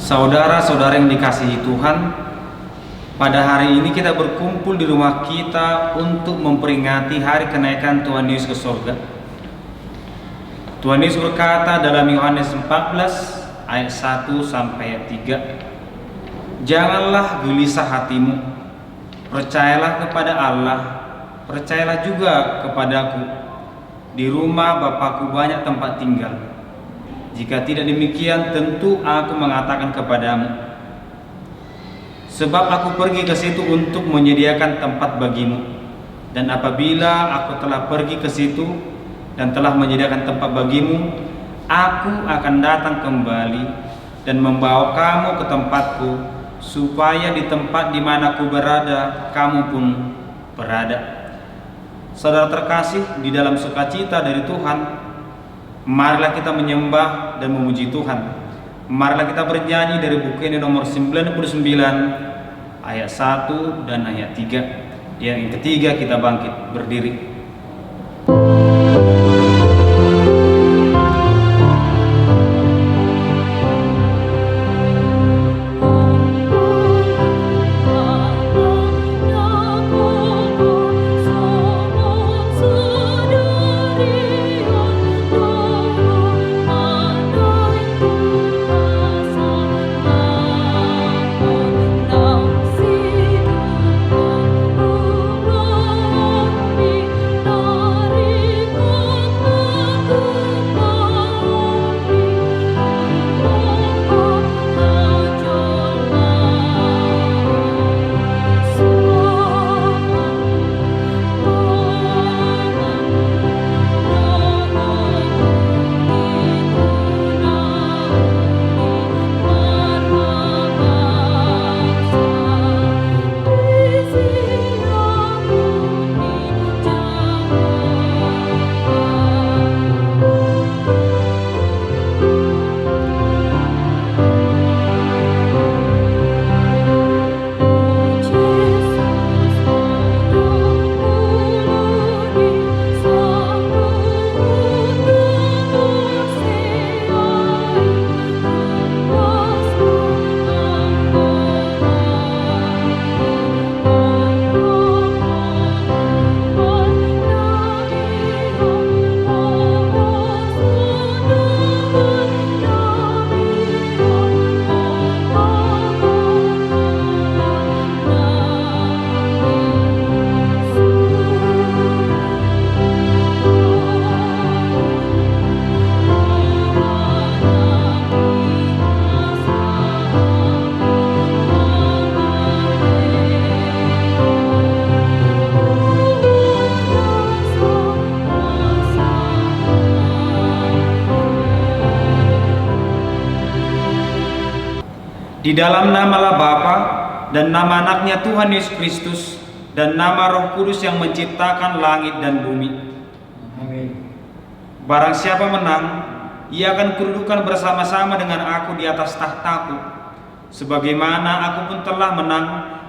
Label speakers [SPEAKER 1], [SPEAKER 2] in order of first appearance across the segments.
[SPEAKER 1] Saudara-saudara yang dikasihi Tuhan, pada hari ini kita berkumpul di rumah kita untuk memperingati hari kenaikan Tuhan Yesus ke surga. Tuhan Yesus berkata dalam Yohanes 14 ayat 1 sampai ayat 3, "Janganlah gelisah hatimu, percayalah kepada Allah, percayalah juga kepadaku. Di rumah Bapa-Ku banyak tempat tinggal. Jika tidak demikian, tentu aku mengatakan kepadamu. Sebab aku pergi ke situ untuk menyediakan tempat bagimu. Dan apabila aku telah pergi ke situ dan telah menyediakan tempat bagimu, aku akan datang kembali dan membawa kamu ke tempatku, supaya di tempat di mana aku berada, kamu pun berada." Saudara terkasih di dalam sukacita dari Tuhan, marilah kita menyembah dan memuji Tuhan. Marilah kita bernyanyi dari buku ini nomor 99 ayat 1 dan ayat 3. Yang ketiga kita bangkit berdiri. Di dalam namalah Bapa dan nama anaknya Tuhan Yesus Kristus dan nama Roh Kudus yang menciptakan langit dan bumi. Amin. Barang siapa menang, ia akan kedudukan bersama-sama dengan aku di atas tahtaku, sebagaimana aku pun telah menang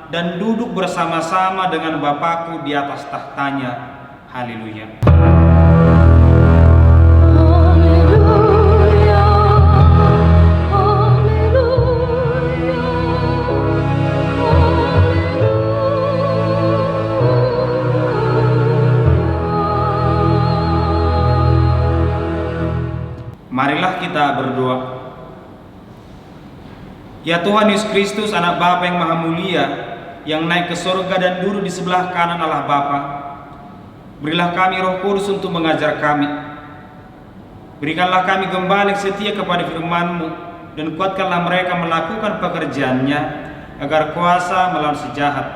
[SPEAKER 1] dan duduk bersama-sama dengan Bapa-Ku di atas tahtanya. Haleluya. Marilah kita berdoa. Ya Tuhan Yesus Kristus, anak Bapa yang maha mulia, yang naik ke surga dan duduk di sebelah kanan Allah Bapa, berilah kami Roh Kudus untuk mengajar kami. Berikanlah kami gembala yang setia kepada firman-Mu, dan kuatkanlah mereka melakukan pekerjaannya, agar kuasa melawan si jahat,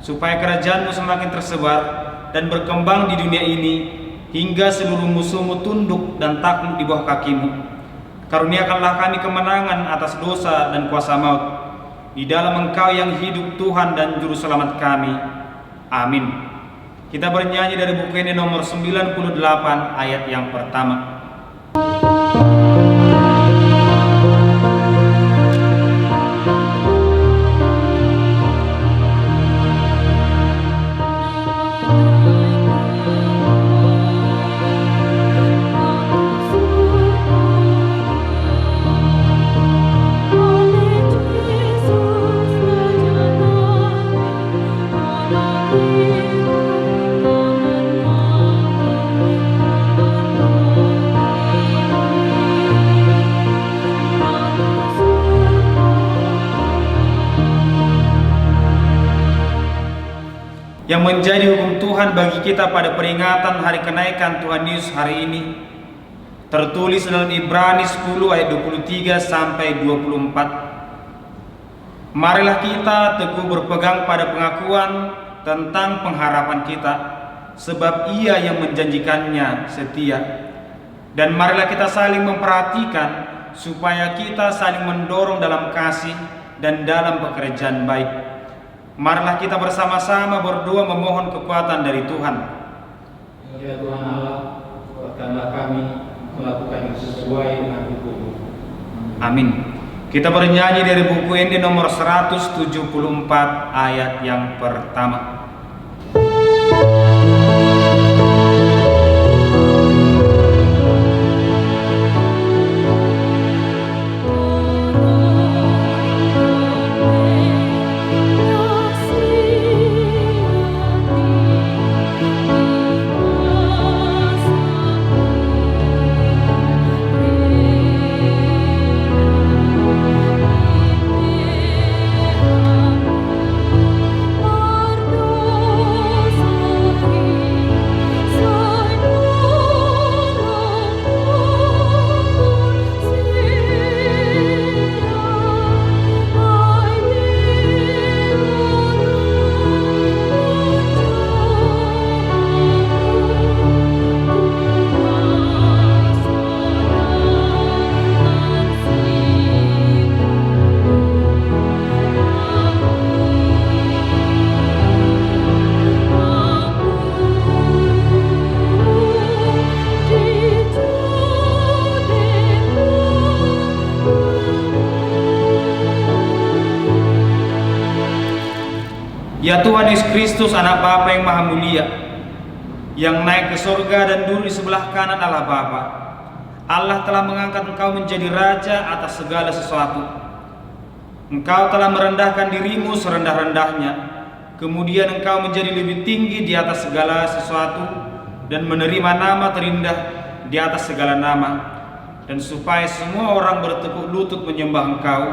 [SPEAKER 1] supaya kerajaan-Mu semakin tersebar dan berkembang di dunia ini, hingga seluruh musuh-Mu tunduk dan takluk di bawah kaki-Mu. Karuniakanlah kami kemenangan atas dosa dan kuasa maut, di dalam Engkau yang hidup, Tuhan dan Juru Selamat kami. Amin. Kita bernyanyi dari buku ini nomor 98 ayat yang pertama. menjadi hukum Tuhan bagi kita pada peringatan hari kenaikan Tuhan Yesus hari ini. Tertulis dalam Ibrani 10 ayat 23 sampai 24. Marilah kita teguh berpegang pada pengakuan tentang pengharapan kita, sebab Ia yang menjanjikannya setia. Dan marilah kita saling memperhatikan supaya kita saling mendorong dalam kasih dan dalam pekerjaan baik. Marilah kita bersama-sama berdoa memohon kekuatan dari Tuhan.
[SPEAKER 2] Ya Tuhan Allah, kuatkanlah kami melakukan yang sesuai dengan hukum-Mu.
[SPEAKER 1] Amin. Kita bernyanyi dari buku ini nomor 174 ayat yang pertama. Ya Tuhan Yesus Kristus, anak Bapa yang maha mulia, yang naik ke surga dan duduk di sebelah kanan Allah Bapa, Allah telah mengangkat Engkau menjadi Raja atas segala sesuatu. Engkau telah merendahkan dirimu serendah-rendahnya, kemudian Engkau menjadi lebih tinggi di atas segala sesuatu dan menerima nama terindah di atas segala nama, dan supaya semua orang bertekuk lutut menyembah Engkau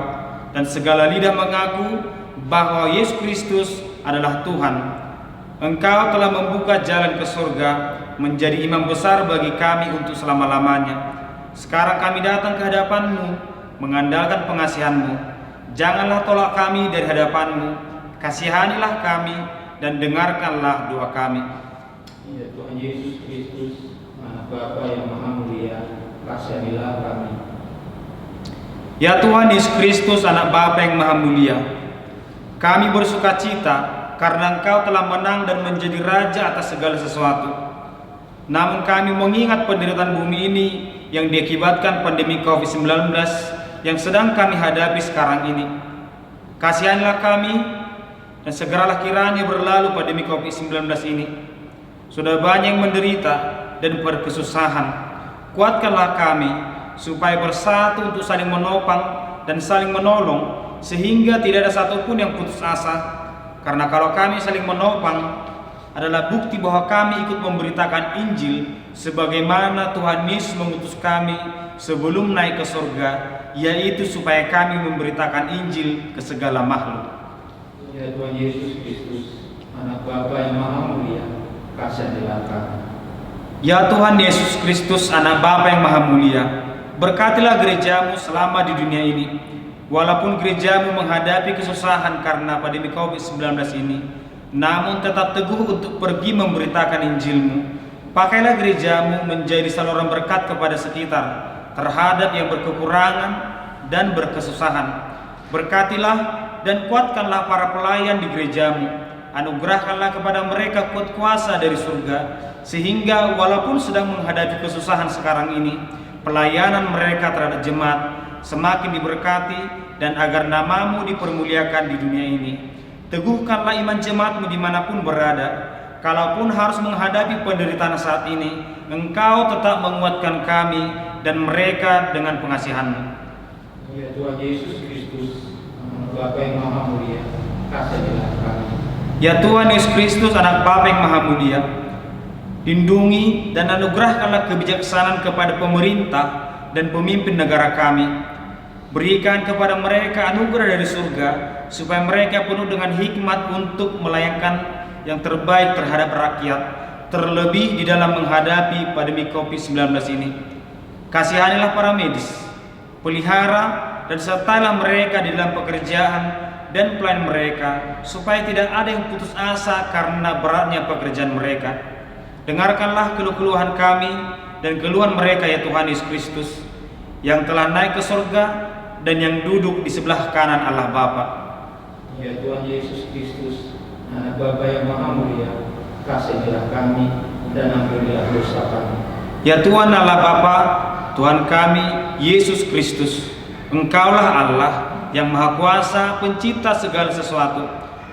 [SPEAKER 1] dan segala lidah mengaku bahwa Yesus Kristus adalah Tuhan. Engkau telah membuka jalan ke surga, menjadi imam besar bagi kami untuk selama-lamanya. Sekarang kami datang ke hadapan-Mu, mengandalkan pengasihan-Mu. Janganlah tolak kami dari hadapan-Mu, kasihanilah kami dan dengarkanlah doa kami.
[SPEAKER 2] Ya Tuhan Yesus Kristus, anak Bapa yang maha mulia, kasihanilah kami.
[SPEAKER 1] Ya Tuhan Yesus Kristus, anak Bapa yang maha mulia, kami bersukacita karena Engkau telah menang dan menjadi Raja atas segala sesuatu. Namun kami mengingat penderitaan bumi ini yang diakibatkan pandemi COVID-19 yang sedang kami hadapi sekarang ini. Kasihanilah kami dan segeralah kiranya berlalu pandemi COVID-19 ini. Sudah banyak yang menderita dan berkesusahan. Kuatkanlah kami supaya bersatu untuk saling menopang dan saling menolong, sehingga tidak ada satupun yang putus asa. Karena kalau kami saling menopang adalah bukti bahwa kami ikut memberitakan Injil sebagaimana Tuhan Yesus mengutus kami sebelum naik ke surga, yaitu supaya kami memberitakan Injil ke segala makhluk.
[SPEAKER 2] Ya Tuhan Yesus Kristus, anak Bapa yang maha mulia, kasihanilah kami.
[SPEAKER 1] Ya Tuhan Yesus Kristus, anak Bapa yang maha mulia, berkatilah gereja-Mu selama di dunia ini. Walaupun gereja-Mu menghadapi kesusahan karena pandemi COVID-19 ini, namun tetap teguh untuk pergi memberitakan Injil-Mu. Pakailah gereja-Mu menjadi saluran berkat kepada sekitar terhadap yang berkekurangan dan berkesusahan. Berkatilah dan kuatkanlah para pelayan di gereja-Mu. Anugerahkanlah kepada mereka kuat kuasa dari surga, sehingga walaupun sedang menghadapi kesusahan sekarang ini, pelayanan mereka terhadap jemaat semakin diberkati, dan agar nama-Mu dipermuliakan di dunia ini. Teguhkanlah iman jemaat-Mu dimanapun berada. Kalaupun harus menghadapi penderitaan saat ini, Engkau tetap menguatkan kami dan mereka dengan pengasihan-Mu.
[SPEAKER 2] Ya Tuhan Yesus Kristus, anak Bapa yang maha mulia, kasihanilah kami.
[SPEAKER 1] Ya Tuhan Yesus Kristus, anak Bapa yang maha mulia, lindungi dan anugerahkanlah kebijaksanaan kepada pemerintah dan pemimpin negara kami. Berikan kepada mereka anugerah dari surga, supaya mereka penuh dengan hikmat untuk melayangkan yang terbaik terhadap rakyat, terlebih di dalam menghadapi pandemi COVID-19 ini. Kasihanilah para medis, pelihara dan sertailah mereka di dalam pekerjaan dan pelayanan mereka, supaya tidak ada yang putus asa karena beratnya pekerjaan mereka. Dengarkanlah keluhan kami dan keluhan mereka, ya Tuhan Yesus Kristus, yang telah naik ke surga dan yang duduk di sebelah kanan Allah Bapa.
[SPEAKER 2] Ya Tuhan Yesus Kristus, Anak Bapa yang Maha Mulia, kasihilah kami dan ampunilah dosa kami.
[SPEAKER 1] Ya Tuhan Allah Bapa, Tuhan kami Yesus Kristus, Engkaulah Allah yang Maha Kuasa, pencipta segala sesuatu.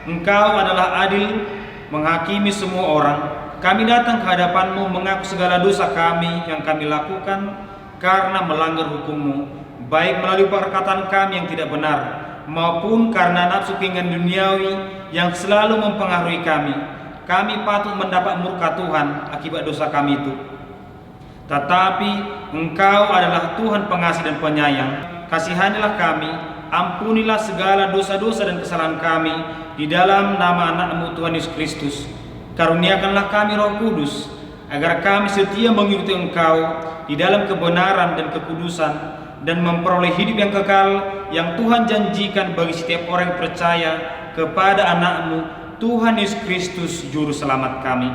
[SPEAKER 1] Engkau adalah adil, menghakimi semua orang. Kami datang ke hadapan-Mu mengaku segala dosa kami yang kami lakukan karena melanggar hukum-Mu, baik melalui perkataan kami yang tidak benar, maupun karena nafsu keinginan duniawi yang selalu mempengaruhi kami. Kami patut mendapat murka Tuhan akibat dosa kami itu. Tetapi Engkau adalah Tuhan pengasih dan penyayang. Kasihanilah kami, ampunilah segala dosa-dosa dan kesalahan kami di dalam nama anak-Mu Tuhan Yesus Kristus. Karuniakanlah kami Roh Kudus, agar kami setia mengikuti Engkau di dalam kebenaran dan kekudusan, dan memperoleh hidup yang kekal yang Tuhan janjikan bagi setiap orang yang percaya kepada anak-Mu Tuhan Yesus Kristus, Juru Selamat kami.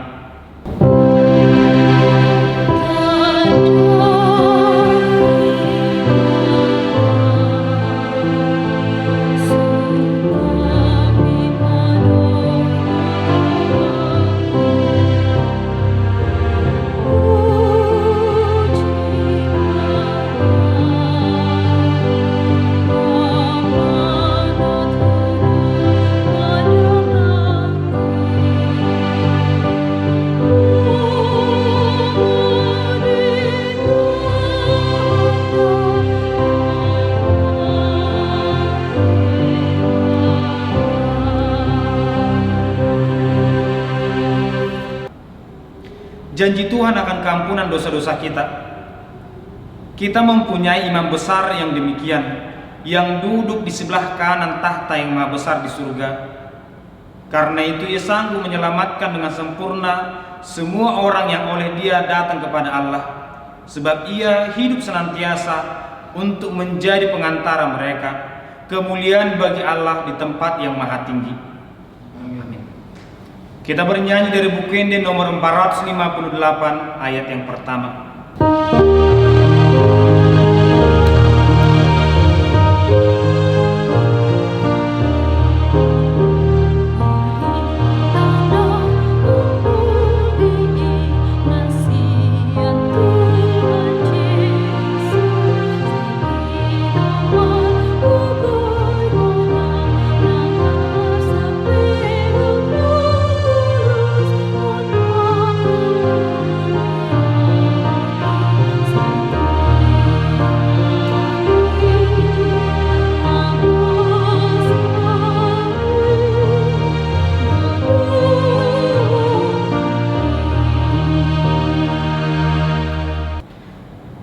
[SPEAKER 1] Janji Tuhan akan keampunan dosa-dosa kita. Kita mempunyai imam besar yang demikian, yang duduk di sebelah kanan tahta yang maha besar di surga. Karena itu Ia sanggup menyelamatkan dengan sempurna semua orang yang oleh Dia datang kepada Allah, sebab Ia hidup senantiasa untuk menjadi pengantara mereka. Kemuliaan bagi Allah di tempat yang maha tinggi. Amin. Kita bernyanyi dari buku Ende nomor 458 ayat yang pertama.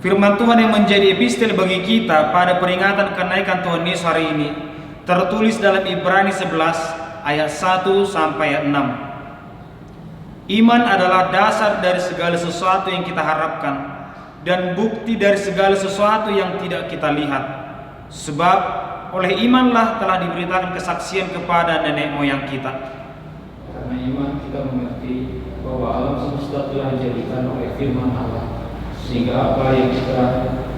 [SPEAKER 1] Firman Tuhan yang menjadi epistel bagi kita pada peringatan kenaikan Tuhan Yesus hari ini tertulis dalam Ibrani 11 ayat 1 sampai ayat 6. Iman adalah dasar dari segala sesuatu yang kita harapkan dan bukti dari segala sesuatu yang tidak kita lihat. Sebab oleh imanlah telah diberitakan kesaksian kepada nenek moyang kita.
[SPEAKER 2] Karena iman kita mengerti bahwa alam semesta telah dijadikan oleh firman Allah, sehingga apa yang kita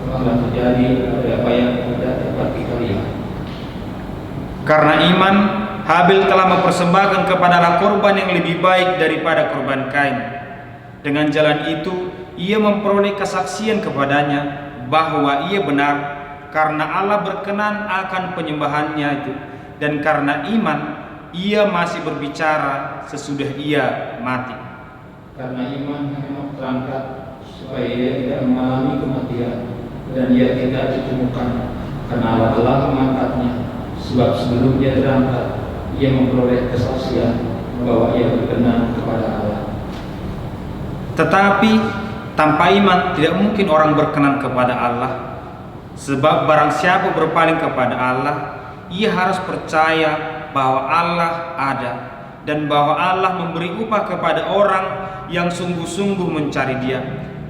[SPEAKER 2] telah terjadi dari apa yang tidak dapat kita lihat.
[SPEAKER 1] Karena iman, Habil telah mempersembahkan kepada Allah korban yang lebih baik daripada korban Kain. Dengan jalan itu, ia memperoleh kesaksian kepadanya bahwa ia benar, karena Allah berkenan akan penyembahannya itu, dan karena iman, ia masih berbicara sesudah ia mati.
[SPEAKER 2] Karena iman Henok terangkat supaya ia tidak mengalami kematian, dan ia tidak ditemukan, karena Allah mengangkatnya. Sebab sebelum dia terangkat, ia memperoleh kesaksian bahwa ia berkenan kepada Allah.
[SPEAKER 1] Tetapi tanpa iman tidak mungkin orang berkenan kepada Allah. Sebab barang siapa berpaling kepada Allah, ia harus percaya bahwa Allah ada, dan bahwa Allah memberi upah kepada orang yang sungguh-sungguh mencari Dia.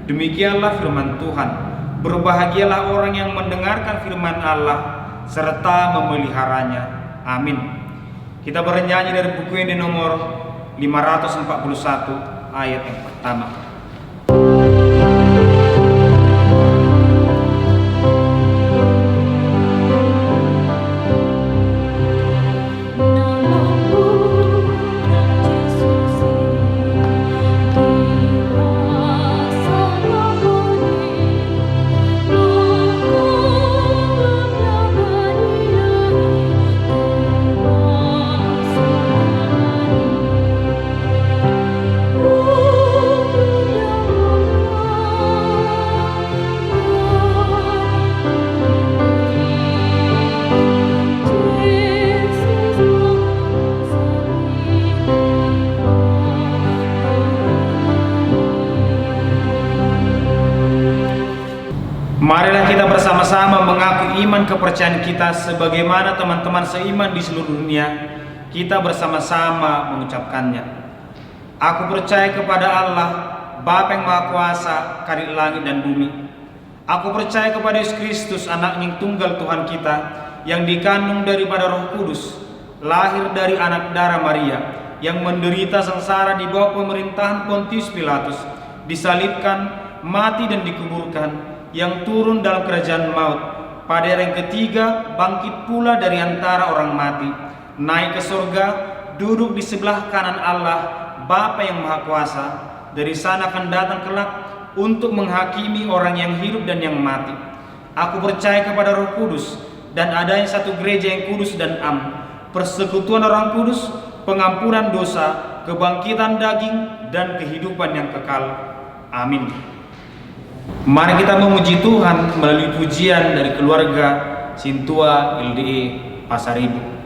[SPEAKER 1] Demikianlah firman Tuhan. Berbahagialah orang yang mendengarkan firman Allah serta memeliharanya. Amin. Kita bernyanyi dari buku ini nomor 541 ayat yang pertama. Marilah kita bersama-sama mengaku iman kepercayaan kita sebagaimana teman-teman seiman di seluruh dunia. Kita bersama-sama mengucapkannya. Aku percaya kepada Allah, Bapa yang Maha Kuasa, Kadin langit dan bumi. Aku percaya kepada Yesus Kristus, Anak-Nya yang tunggal Tuhan kita, yang dikandung daripada Roh Kudus, lahir dari anak darah Maria, yang menderita sengsara di bawah pemerintahan Pontius Pilatus, disalibkan, mati dan dikuburkan, yang turun dalam kerajaan maut, pada hari yang ketiga bangkit pula dari antara orang mati, naik ke surga, duduk di sebelah kanan Allah Bapa yang Maha Kuasa. Dari sana akan datang kelak untuk menghakimi orang yang hidup dan yang mati. Aku percaya kepada Roh Kudus dan adanya satu gereja yang kudus dan am, persekutuan orang kudus, pengampunan dosa, kebangkitan daging dan kehidupan yang kekal. Amin. Mari kita memuji Tuhan melalui pujian dari keluarga Sintua LDE Pasaribu.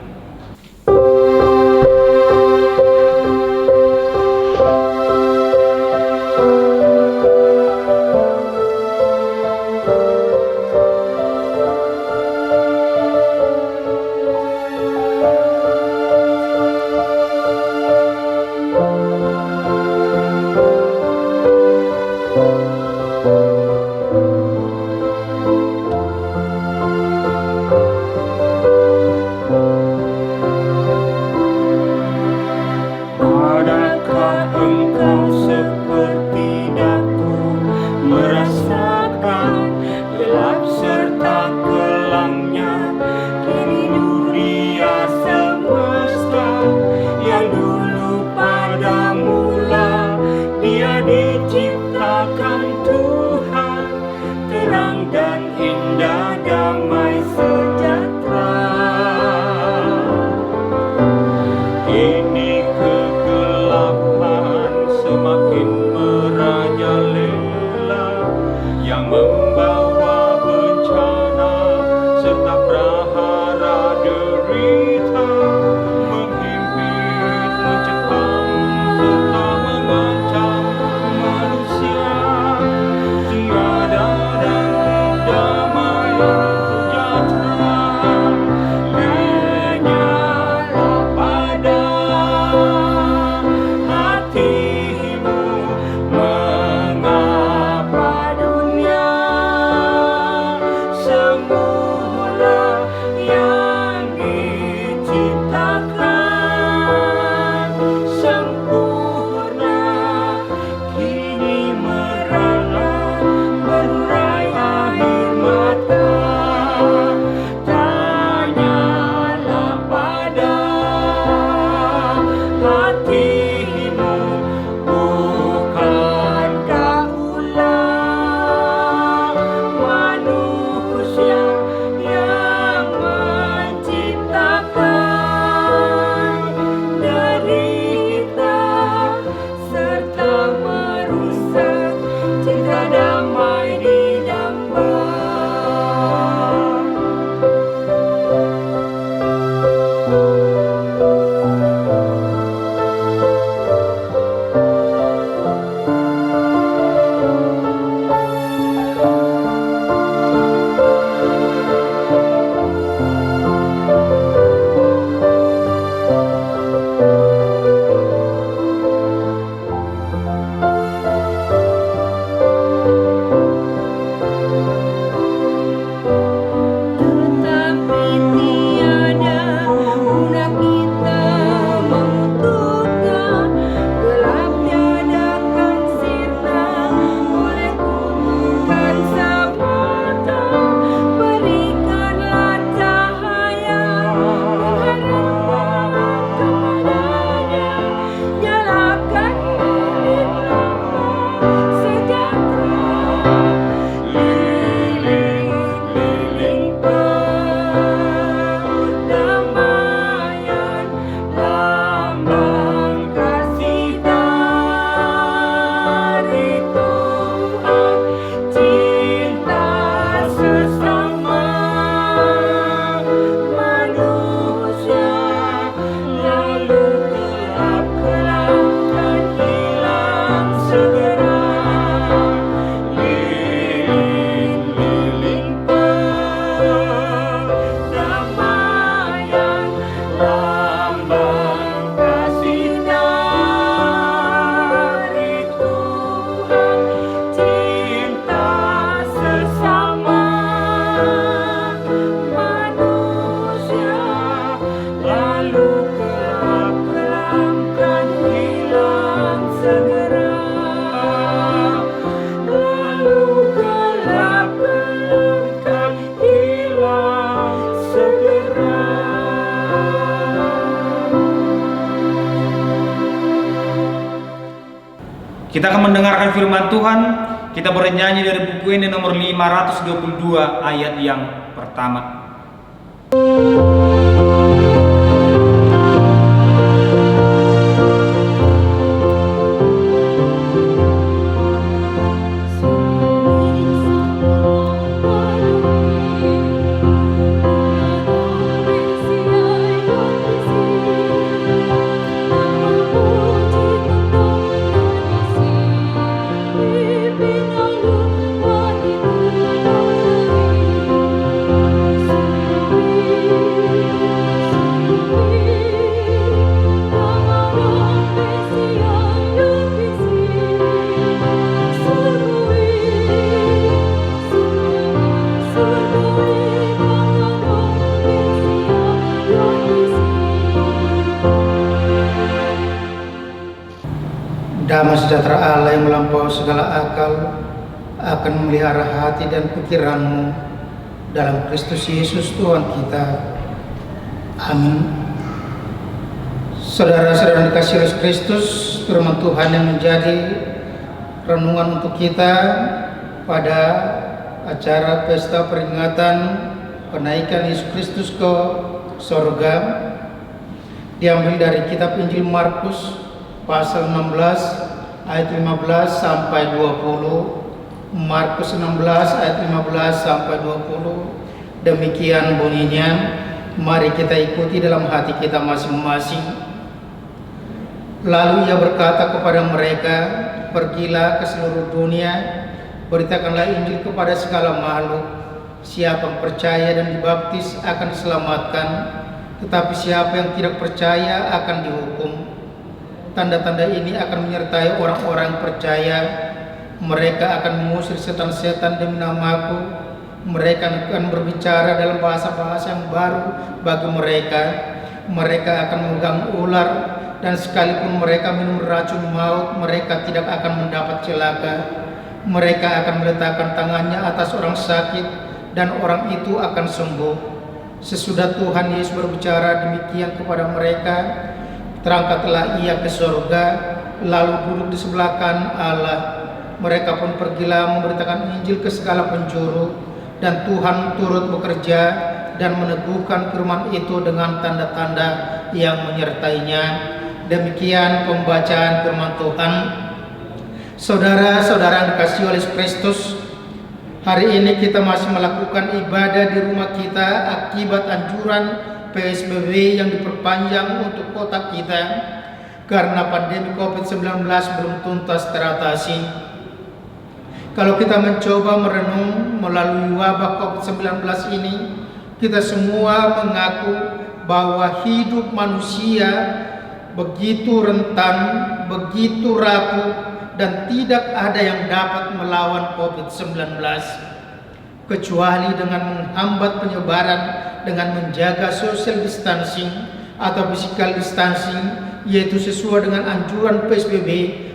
[SPEAKER 1] Kita akan mendengarkan firman Tuhan. Kita bernyanyi dari buku ini nomor 522 ayat yang pertama.
[SPEAKER 3] Damai sejahtera Allah yang melampaui segala akal akan memelihara hati dan pikiranmu dalam Kristus Yesus Tuhan kita. Amin. Saudara-saudara dikasihi oleh Kristus, firman Tuhan yang menjadi renungan untuk kita pada acara pesta peringatan penaikan Yesus Kristus ke surga diambil dari kitab Injil Markus pasal 16 ayat 15 sampai 20. Markus 16 ayat 15 sampai 20. Demikian bunyinya. Mari kita ikuti dalam hati kita masing-masing. Lalu ia berkata kepada mereka, pergilah ke seluruh dunia, beritakanlah Injil kepada segala makhluk. Siapa yang percaya dan dibaptis akan diselamatkan, tetapi siapa yang tidak percaya akan dihukum. Tanda-tanda ini akan menyertai orang-orang percaya. Mereka akan mengusir setan-setan demi namaku. Mereka akan berbicara dalam bahasa-bahasa yang baru bagi mereka. Mereka akan memegang ular, dan sekalipun mereka minum racun maut, mereka tidak akan mendapat celaka. Mereka akan meletakkan tangannya atas orang sakit, dan orang itu akan sembuh. Sesudah Tuhan Yesus berbicara demikian kepada mereka, terangkatlah ia ke surga, lalu duduk di sebelah kanan Allah. Mereka pun pergilah memberitakan Injil ke segala penjuru, dan Tuhan turut bekerja dan meneguhkan firman itu dengan tanda-tanda yang menyertainya. Demikian pembacaan firman Tuhan. Saudara-saudara yang dikasihi oleh Kristus, hari ini kita masih melakukan ibadah di rumah kita akibat anjuran PSBB yang diperpanjang untuk kota kita karena pandemi COVID-19 belum tuntas teratasi. Kalau kita mencoba merenung melalui wabah COVID-19 ini, kita semua mengaku bahwa hidup manusia begitu rentan, begitu rapuh, dan tidak ada yang dapat melawan COVID-19 kecuali dengan menghambat penyebaran dengan menjaga social distancing atau physical distancing, yaitu sesuai dengan anjuran PSBB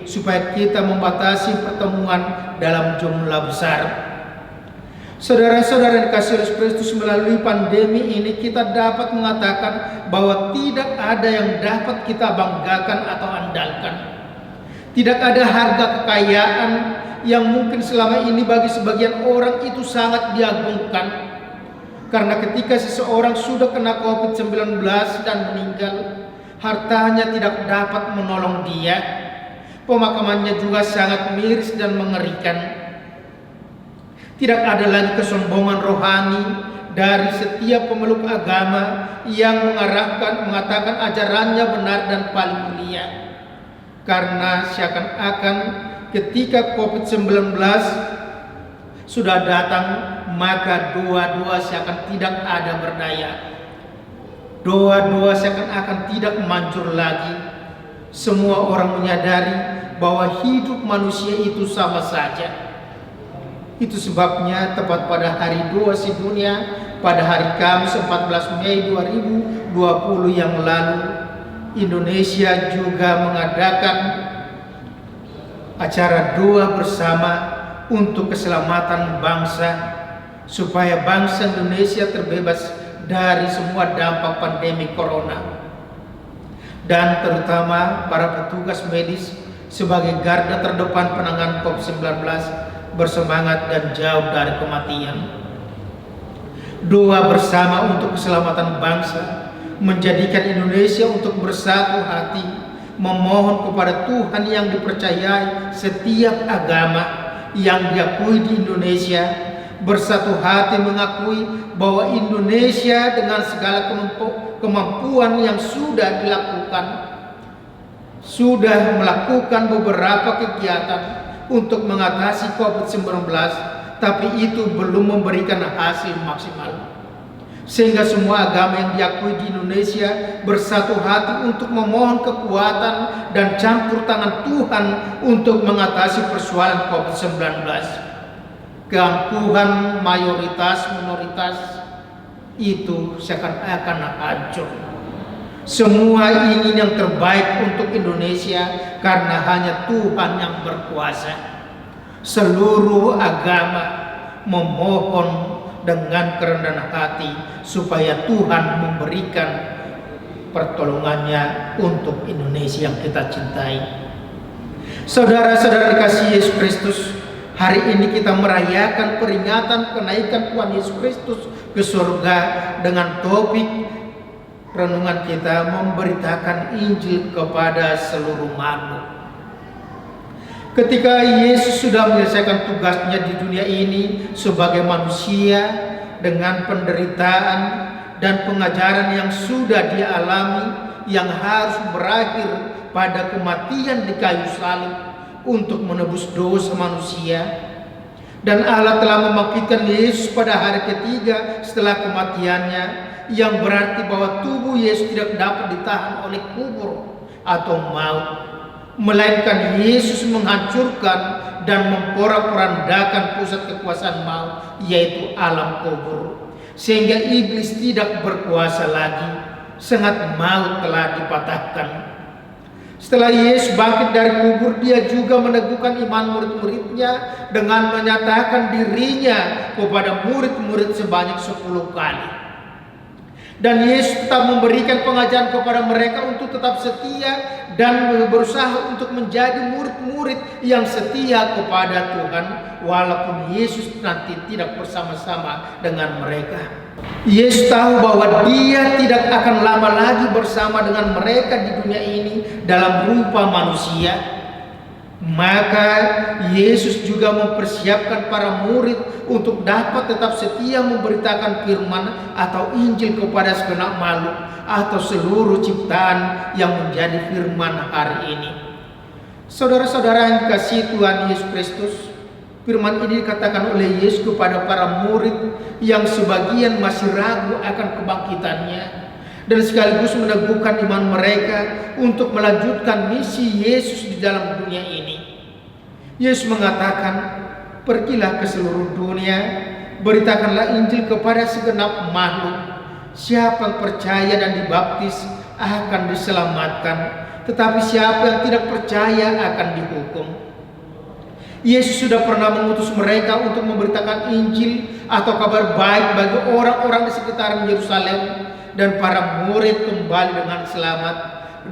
[SPEAKER 3] supaya kita membatasi pertemuan dalam jumlah besar. Saudara-saudara yang dikasihi oleh Kristus, melalui pandemi ini kita dapat mengatakan bahwa tidak ada yang dapat kita banggakan atau andalkan. Tidak ada harga kekayaan yang mungkin selama ini bagi sebagian orang itu sangat diagungkan. Karena ketika seseorang sudah kena COVID-19 dan meninggal, hartanya tidak dapat menolong dia. Pemakamannya juga sangat miris dan mengerikan. Tidak ada lagi kesombongan rohani dari setiap pemeluk agama yang mengatakan ajarannya benar dan paling mulia. Karena seakan-akan ketika COVID-19 sudah datang, maka doa-doa seakan tidak ada berdaya. Doa-doa seakan-akan tidak manjur lagi. Semua orang menyadari bahwa hidup manusia itu sama saja. Itu sebabnya tepat pada hari doa sedunia, pada hari Kamis 14 Mei 2020 yang lalu, Indonesia juga mengadakan acara doa bersama untuk keselamatan bangsa, supaya bangsa Indonesia terbebas dari semua dampak pandemi corona. Dan terutama para petugas medis sebagai garda terdepan penanganan COVID-19 bersemangat dan jauh dari kematian. Doa bersama untuk keselamatan bangsa, menjadikan Indonesia untuk bersatu hati, memohon kepada Tuhan yang dipercayai setiap agama yang diakui di Indonesia, bersatu hati mengakui bahwa Indonesia dengan segala kemampuan yang sudah dilakukan, sudah melakukan beberapa kegiatan untuk mengatasi COVID-19, tapi itu belum memberikan hasil maksimal. Sehingga semua agama yang diakui di Indonesia bersatu hati untuk memohon kekuatan dan campur tangan Tuhan untuk mengatasi persoalan COVID-19. Keangkuhan mayoritas minoritas itu seakan-akan hancur. Semua ingin yang terbaik untuk Indonesia karena hanya Tuhan yang berkuasa. Seluruh agama memohon dengan kerendahan hati supaya Tuhan memberikan pertolongannya untuk Indonesia yang kita cintai. Saudara-saudara dikasihi Yesus Kristus, hari ini kita merayakan peringatan kenaikan Tuhan Yesus Kristus ke surga dengan topik renungan kita memberitakan Injil kepada seluruh makhluk. Ketika Yesus sudah menyelesaikan tugasnya di dunia ini sebagai manusia dengan penderitaan dan pengajaran yang sudah dia alami, yang harus berakhir pada kematian di kayu salib untuk menebus dosa manusia, dan Allah telah membangkitkan Yesus pada hari ketiga setelah kematiannya, yang berarti bahwa tubuh Yesus tidak dapat ditahan oleh kubur atau maut, melainkan Yesus menghancurkan dan memporak-porandakan pusat kekuasaan maut, yaitu alam kubur, sehingga iblis tidak berkuasa lagi. Sengat maut telah dipatahkan. Setelah Yesus bangkit dari kubur, dia juga meneguhkan iman murid-muridnya dengan menyatakan dirinya kepada murid-murid sebanyak 10 kali. Dan Yesus tetap memberikan pengajaran kepada mereka untuk tetap setia dan berusaha untuk menjadi murid-murid yang setia kepada Tuhan, walaupun Yesus nanti tidak bersama-sama dengan mereka. Yesus tahu bahwa dia tidak akan lama lagi bersama dengan mereka di dunia ini dalam rupa manusia. Maka Yesus juga mempersiapkan para murid untuk dapat tetap setia memberitakan firman atau Injil kepada segenap makhluk atau seluruh ciptaan yang menjadi firman hari ini. Saudara-saudara yang dikasihi Tuhan Yesus Kristus, firman ini dikatakan oleh Yesus kepada para murid yang sebagian masih ragu akan kebangkitannya, dan sekaligus meneguhkan iman mereka untuk melanjutkan misi Yesus di dalam dunia ini. Yesus mengatakan, "Pergilah ke seluruh dunia, beritakanlah Injil kepada segenap makhluk. Siapa yang percaya dan dibaptis akan diselamatkan, tetapi siapa yang tidak percaya akan dihukum." Yesus sudah pernah mengutus mereka untuk memberitakan Injil atau kabar baik bagi orang-orang di sekitar Yerusalem, dan para murid kembali dengan selamat,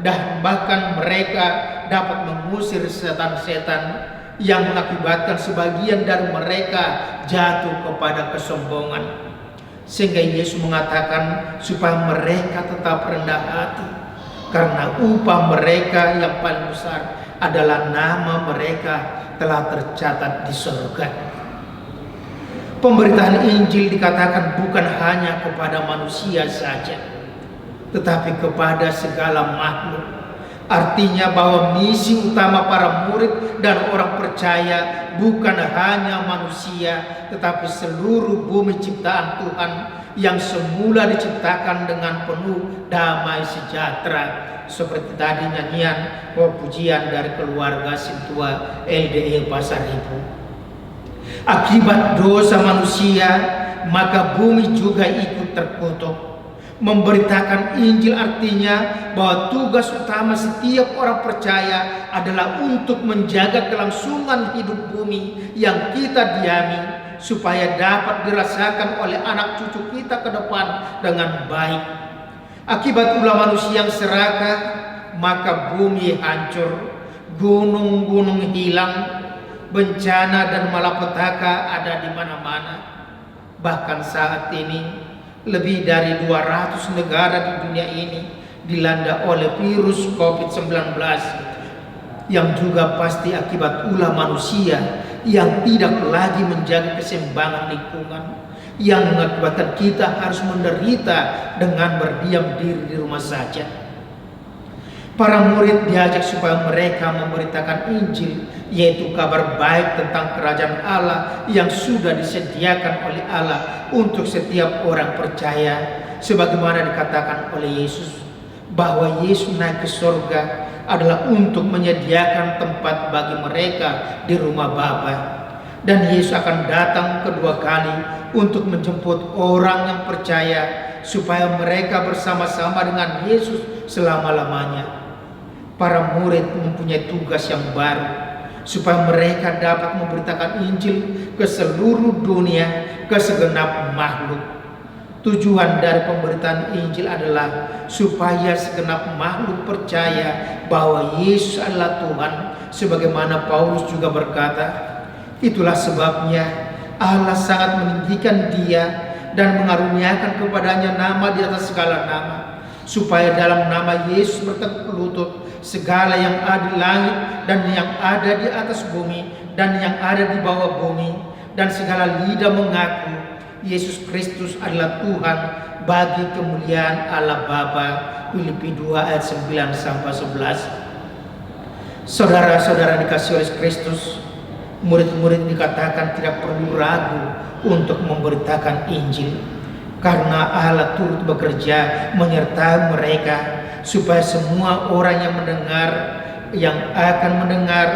[SPEAKER 3] dan bahkan mereka dapat mengusir setan-setan yang mengakibatkan sebagian dari mereka jatuh kepada kesombongan. Sehingga Yesus mengatakan supaya mereka tetap rendah hati, karena upah mereka yang paling besar adalah nama mereka telah tercatat di surga. Pemberitaan Injil dikatakan bukan hanya kepada manusia saja, tetapi kepada segala makhluk. Artinya bahwa misi utama para murid dan orang percaya bukan hanya manusia, tetapi seluruh bumi ciptaan Tuhan yang semula diciptakan dengan penuh damai sejahtera, seperti tadi nyanyian pujian dari keluarga Sintua LDE Pasar Ibu. Akibat dosa manusia, maka bumi juga ikut terkutuk. Memberitakan Injil artinya bahwa tugas utama setiap orang percaya adalah untuk menjaga kelangsungan hidup bumi yang kita diami, supaya dapat dirasakan oleh anak cucu kita ke depan dengan baik. Akibat ulah manusia yang serakah, maka bumi hancur, gunung-gunung hilang, bencana dan malapetaka ada di mana-mana. Bahkan saat ini lebih dari 200 negara di dunia ini dilanda oleh virus COVID-19 yang juga pasti akibat ulah manusia yang tidak lagi menjaga keseimbangan lingkungan, yang mengakibatkan kita harus menderita dengan berdiam diri di rumah saja. Para murid diajak supaya mereka memberitakan Injil, yaitu kabar baik tentang kerajaan Allah yang sudah disediakan oleh Allah untuk setiap orang percaya, sebagaimana dikatakan oleh Yesus bahwa Yesus naik ke surga adalah untuk menyediakan tempat bagi mereka di rumah Bapa, dan Yesus akan datang kedua kali untuk menjemput orang yang percaya supaya mereka bersama-sama dengan Yesus selama-lamanya. Para murid mempunyai tugas yang baru supaya mereka dapat memberitakan Injil ke seluruh dunia, ke segenap makhluk. Tujuan dari pemberitaan Injil adalah supaya segenap makhluk percaya bahwa Yesus adalah Tuhan, sebagaimana Paulus juga berkata, itulah sebabnya Allah sangat meninggikan Dia dan mengaruniakan kepadanya nama di atas segala nama, supaya dalam nama Yesus bertekuk lutut segala yang ada di langit dan yang ada di atas bumi dan yang ada di bawah bumi, dan segala lidah mengaku Yesus Kristus adalah Tuhan bagi kemuliaan Allah Bapa. Filipi 2 ayat 9-11. Saudara-saudara dikasihi oleh Kristus, murid-murid dikatakan tidak perlu ragu untuk memberitakan Injil, karena Allah turut bekerja menyertai mereka supaya semua orang yang akan mendengar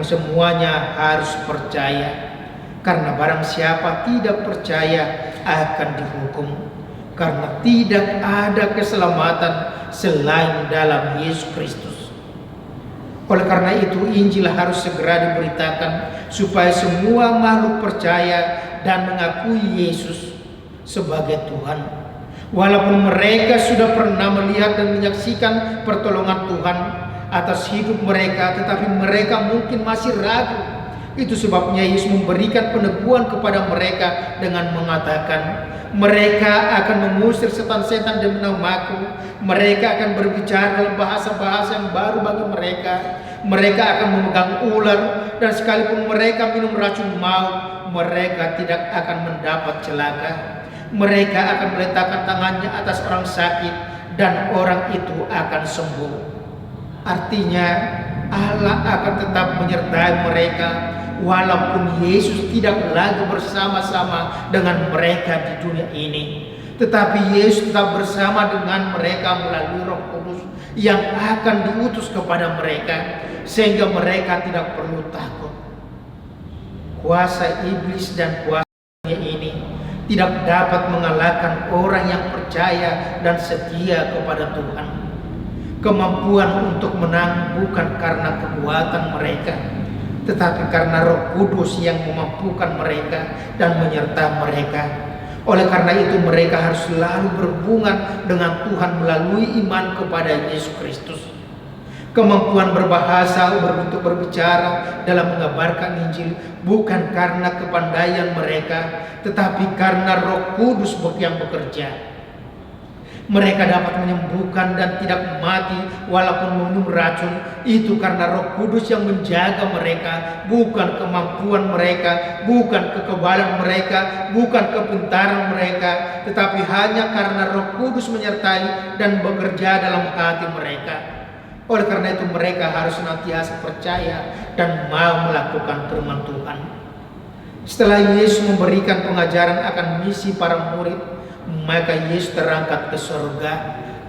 [SPEAKER 3] semuanya harus percaya. Karena barang siapa tidak percaya akan dihukum, karena tidak ada keselamatan selain dalam Yesus Kristus. Oleh karena itu Injil harus segera diberitakan supaya semua makhluk percaya dan mengakui Yesus sebagai Tuhan. Walaupun mereka sudah pernah melihat dan menyaksikan pertolongan Tuhan atas hidup mereka, tetapi mereka mungkin masih ragu. Itu sebabnya Yesus memberikan peneguhan kepada mereka dengan mengatakan, mereka akan mengusir setan-setan demi namaku, mereka akan berbicara dalam bahasa-bahasa yang baru bagi mereka, mereka akan memegang ular, dan sekalipun mereka minum racun maut, mereka tidak akan mendapat celaka. Mereka akan meletakkan tangannya atas orang sakit dan orang itu akan sembuh. Artinya Allah akan tetap menyertai mereka walaupun Yesus tidak lagi bersama-sama dengan mereka di dunia ini. Tetapi Yesus tetap bersama dengan mereka melalui Roh Kudus yang akan diutus kepada mereka, sehingga mereka tidak perlu takut. Kuasa iblis dan kuasa dunia ini tidak dapat mengalahkan orang yang percaya dan setia kepada Tuhan. Kemampuan untuk menang bukan karena kekuatan mereka, tetapi karena Roh Kudus yang memampukan mereka dan menyertai mereka. Oleh karena itu mereka harus selalu berhubungan dengan Tuhan melalui iman kepada Yesus Kristus. Kemampuan berbahasa, untuk berbicara dalam mengabarkan Injil bukan karena kepandaian mereka, tetapi karena Roh Kudus yang bekerja. Mereka dapat menyembuhkan dan tidak mati walaupun minum racun. Itu karena Roh Kudus yang menjaga mereka, bukan kemampuan mereka, bukan kekebalan mereka, bukan kepintaran mereka, tetapi hanya karena Roh Kudus menyertai dan bekerja dalam hati mereka. Oleh karena itu mereka harus senantiasa percaya dan mau melakukan firman Tuhan. Setelah Yesus memberikan pengajaran akan misi para murid, maka Yesus terangkat ke surga,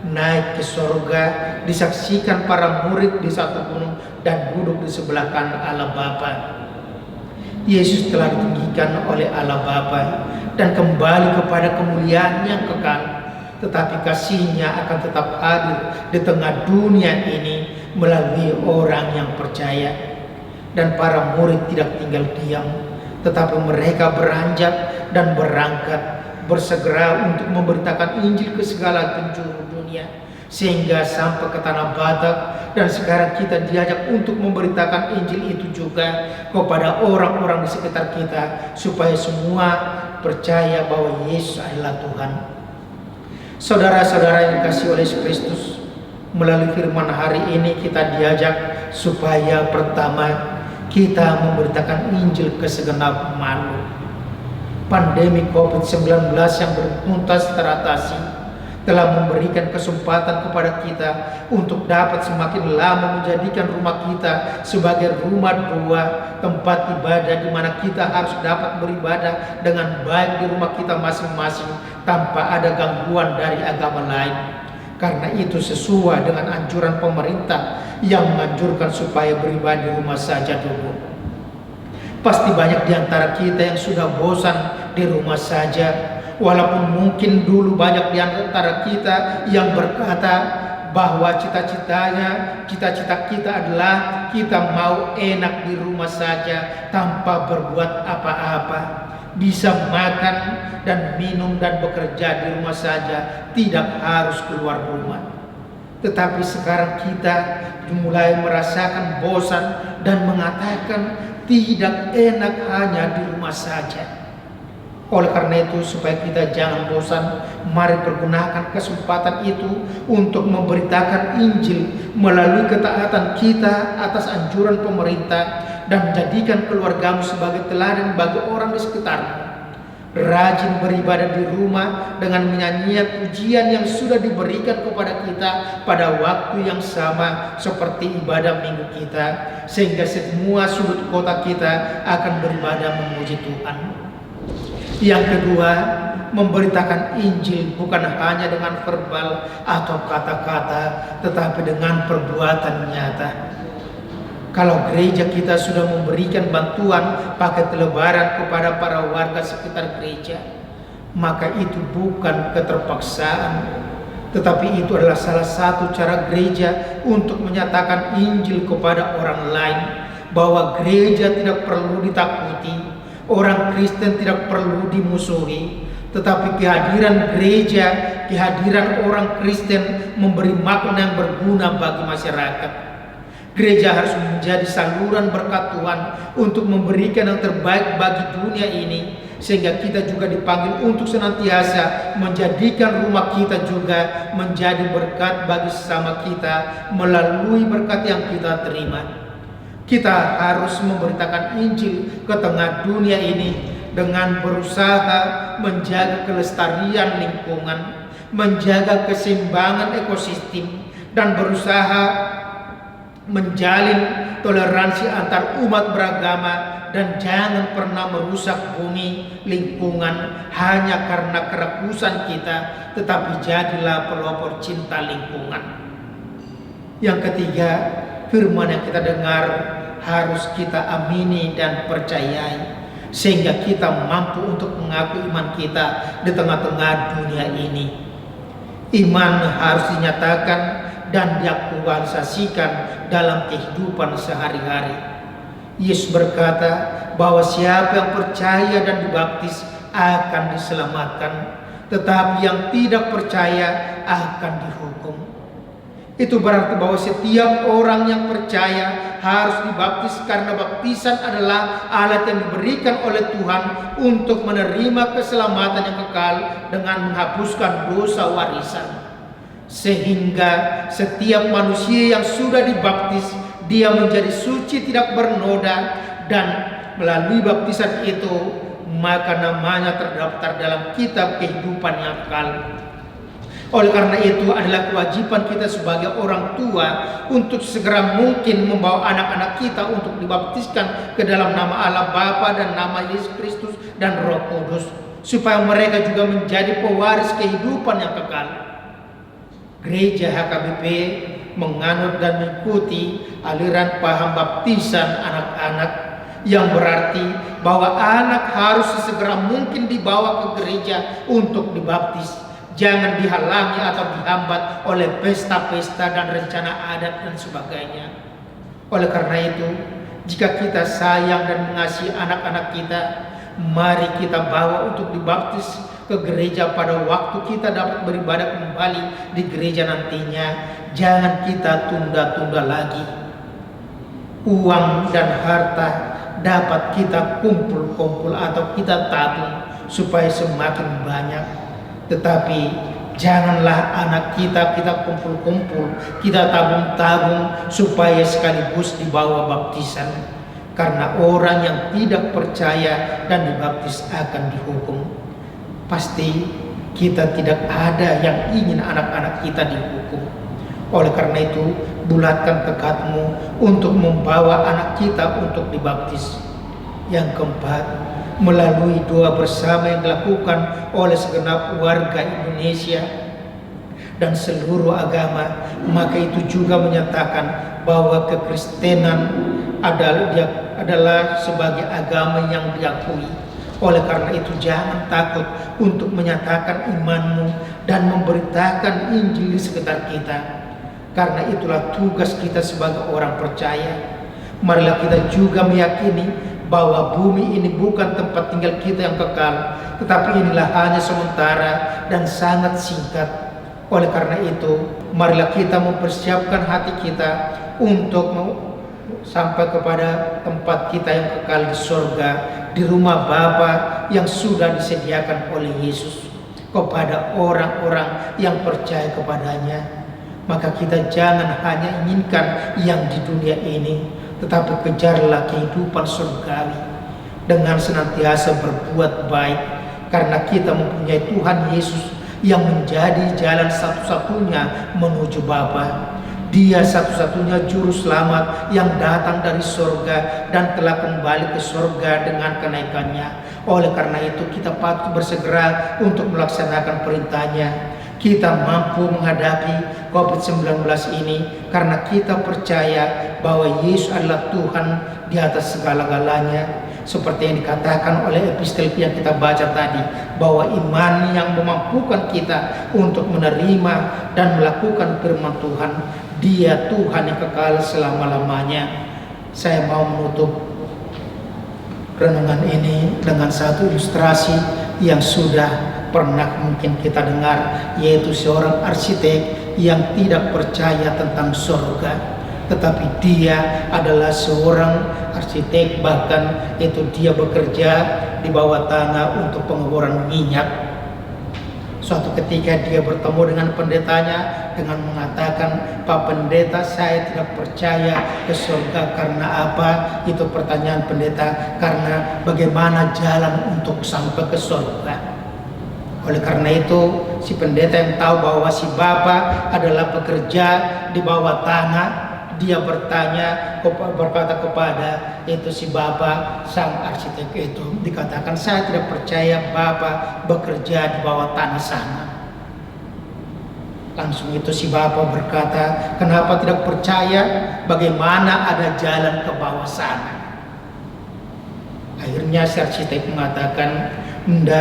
[SPEAKER 3] naik ke surga, disaksikan para murid di satu gunung dan duduk di sebelah kanan Allah Bapa. Yesus telah ditinggikan oleh Allah Bapa dan kembali kepada kemuliaan yang kekal. Tetapi kasih-Nya akan tetap hadir di tengah dunia ini melalui orang yang percaya. Dan para murid tidak tinggal diam, tetapi mereka beranjak dan berangkat, bersegera untuk memberitakan Injil ke segala penjuru dunia. sehingga sampai ke tanah Batak, dan sekarang kita diajak untuk memberitakan Injil itu juga kepada orang-orang di sekitar kita supaya semua percaya bahwa Yesus adalah Tuhan. Saudara-saudara yang dikasihi oleh Yesus Kristus, melalui firman hari ini kita diajak supaya pertama kita memberitakan Injil ke segenap makhluk. Pandemi COVID-19 yang bertuntas teratasi telah memberikan kesempatan kepada kita untuk dapat semakin lama menjadikan rumah kita sebagai rumah doa, tempat ibadah di mana kita harus dapat beribadah dengan baik di rumah kita masing-masing tanpa ada gangguan dari agama lain. Karena itu sesuai dengan anjuran pemerintah yang menganjurkan supaya beribadah di rumah saja dulu. Pasti banyak di antara kita yang sudah bosan di rumah saja. Walaupun mungkin dulu banyak di antara kita yang berkata bahwa cita-cita kita adalah kita mau enak di rumah saja tanpa berbuat apa-apa, bisa makan dan minum dan bekerja di rumah saja, tidak harus keluar rumah. Tetapi sekarang kita mulai merasakan bosan dan mengatakan tidak enak hanya di rumah saja. Oleh karena itu, supaya kita jangan bosan, mari pergunakan kesempatan itu untuk memberitakan Injil melalui ketaatan kita atas anjuran pemerintah dan jadikan keluargamu sebagai teladan bagi orang di sekitarmu. Rajin beribadah di rumah dengan menyanyikan pujian yang sudah diberikan kepada kita pada waktu yang sama seperti ibadah minggu kita, sehingga semua sudut kota kita akan beribadah memuji Tuhan. Yang kedua, memberitakan Injil bukan hanya dengan verbal atau kata-kata, tetapi dengan perbuatan nyata. Kalau gereja kita sudah memberikan bantuan paket lebaran kepada para warga sekitar gereja, maka itu bukan keterpaksaan, tetapi itu adalah salah satu cara gereja untuk menyatakan Injil kepada orang lain, bahwa gereja tidak perlu ditakuti, orang Kristen tidak perlu dimusuhi, tetapi kehadiran gereja, kehadiran orang Kristen memberi makna yang berguna bagi masyarakat. Gereja harus menjadi saluran berkat Tuhan untuk memberikan yang terbaik bagi dunia ini, sehingga kita juga dipanggil untuk senantiasa menjadikan rumah kita juga menjadi berkat bagi sesama kita melalui berkat yang kita terima. Kita harus memberitakan Injil ke tengah dunia ini dengan berusaha menjaga kelestarian lingkungan, menjaga keseimbangan ekosistem, dan berusaha menjalin toleransi antar umat beragama, dan jangan pernah merusak bumi, lingkungan hanya karena kerakusan kita, tetapi jadilah pelopor cinta lingkungan. Yang ketiga, firman yang kita dengar harus kita amini dan percayai, sehingga kita mampu untuk mengaku iman kita di tengah-tengah dunia ini. Iman harus dinyatakan dan diaktualisasikan dalam kehidupan sehari-hari. Yesus berkata bahwa siapa yang percaya dan dibaptis akan diselamatkan, tetapi yang tidak percaya akan dihukum. Itu berarti bahwa setiap orang yang percaya harus dibaptis, karena baptisan adalah alat yang diberikan oleh Tuhan untuk menerima keselamatan yang kekal dengan menghapuskan dosa warisan. Sehingga setiap manusia yang sudah dibaptis, dia menjadi suci, tidak bernoda, dan melalui baptisan itu maka namanya terdaftar dalam kitab kehidupan yang kekal. Oleh karena itu adalah kewajiban kita sebagai orang tua untuk segera mungkin membawa anak-anak kita untuk dibaptiskan ke dalam nama Allah Bapa dan nama Yesus Kristus dan Roh Kudus, supaya mereka juga menjadi pewaris kehidupan yang kekal. Gereja HKBP menganut dan mengikuti aliran paham baptisan anak-anak, yang berarti bahwa anak harus sesegera mungkin dibawa ke gereja untuk dibaptis. Jangan dihalangi atau dihambat oleh pesta-pesta dan rencana adat dan sebagainya. Oleh karena itu, jika kita sayang dan mengasihi anak-anak kita, mari kita bawa untuk dibaptis ke gereja pada waktu kita dapat beribadah kembali di gereja nantinya. Jangan kita tunda-tunda lagi. Uang dan harta dapat kita kumpul-kumpul atau kita tabung supaya semakin banyak. Tetapi janganlah anak kita kumpul-kumpul, kita tabung-tabung supaya sekaligus dibawa baptisan. Karena orang yang tidak percaya dan dibaptis akan dihukum. Pasti kita tidak ada yang ingin anak-anak kita dihukum. Oleh karena itu, bulatkan tekadmu untuk membawa anak kita untuk dibaptis. Yang keempat, melalui doa bersama yang dilakukan oleh segenap warga Indonesia dan seluruh agama, maka itu juga menyatakan bahwa kekristenan adalah sebagai agama yang diakui. Oleh karena itu, jangan takut untuk menyatakan imanmu dan memberitakan Injil di sekitar kita. Karena itulah tugas kita sebagai orang percaya. Marilah kita juga meyakini bahwa bumi ini bukan tempat tinggal kita yang kekal, tetapi inilah hanya sementara dan sangat singkat. Oleh karena itu, marilah kita mempersiapkan hati kita untuk sampai kepada tempat kita yang kekal di surga, di rumah Bapa yang sudah disediakan oleh Yesus kepada orang-orang yang percaya kepadanya. Maka kita jangan hanya inginkan yang di dunia ini, tetapi kejarlah kehidupan surgawi dengan senantiasa berbuat baik, karena kita mempunyai Tuhan Yesus yang menjadi jalan satu-satunya menuju Bapa. Dia satu-satunya juru selamat yang datang dari surga dan telah kembali ke surga dengan kenaikannya. Oleh karena itu, kita patut bersegera untuk melaksanakan perintahnya. Kita mampu menghadapi COVID-19 ini karena kita percaya bahwa Yesus adalah Tuhan di atas segala-galanya. Seperti yang dikatakan oleh epistel yang kita baca tadi, bahwa iman yang memampukan kita untuk menerima dan melakukan firman Tuhan. Dia Tuhan yang kekal selama-lamanya. Saya mau menutup renungan ini dengan satu ilustrasi yang sudah pernah mungkin kita dengar, yaitu seorang arsitek yang tidak percaya tentang surga, tetapi dia adalah seorang arsitek, bahkan itu dia bekerja di bawah tanah untuk pengeboran minyak. Suatu ketika dia bertemu dengan pendetanya dengan mengatakan, "Pak Pendeta, saya tidak percaya ke surga." Karena apa? Itu pertanyaan pendeta. Karena bagaimana jalan untuk sampai ke surga? Oleh karena itu, si pendeta yang tahu bahwa si Bapa adalah bekerja di bawah tanah, dia berkata kepada itu si Bapa, sang arsitek itu, dikatakan, "Saya tidak percaya Bapa bekerja di bawah tanah sana." Langsung itu si Bapa berkata, "Kenapa tidak percaya? Bagaimana ada jalan ke bawah sana?" Akhirnya si arsitek mengatakan,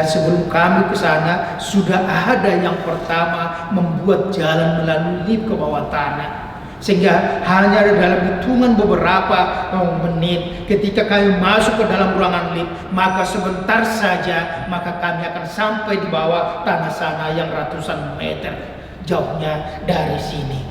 [SPEAKER 3] sebelum kami ke sana sudah ada yang pertama membuat jalan melalui lift ke bawah tanah. Sehingga hanya dalam hitungan beberapa menit ketika kami masuk ke dalam ruangan lift, maka sebentar saja maka kami akan sampai di bawah tanah sana yang ratusan meter jauhnya dari sini.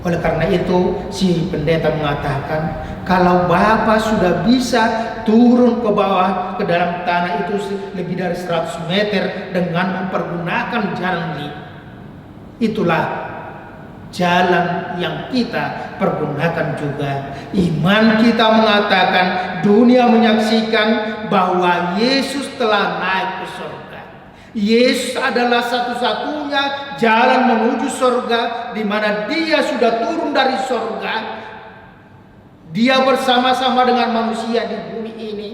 [SPEAKER 3] Oleh karena itu, si pendeta mengatakan, kalau Bapak sudah bisa turun ke bawah ke dalam tanah itu lebih dari 100 meter dengan mempergunakan jalan lift, itulah jalan yang kita pergunakan juga. Iman kita mengatakan, dunia menyaksikan bahwa Yesus telah naik ke surga. Yesus adalah satu-satunya jalan menuju surga, di mana Dia sudah turun dari surga. Dia bersama-sama dengan manusia di bumi ini,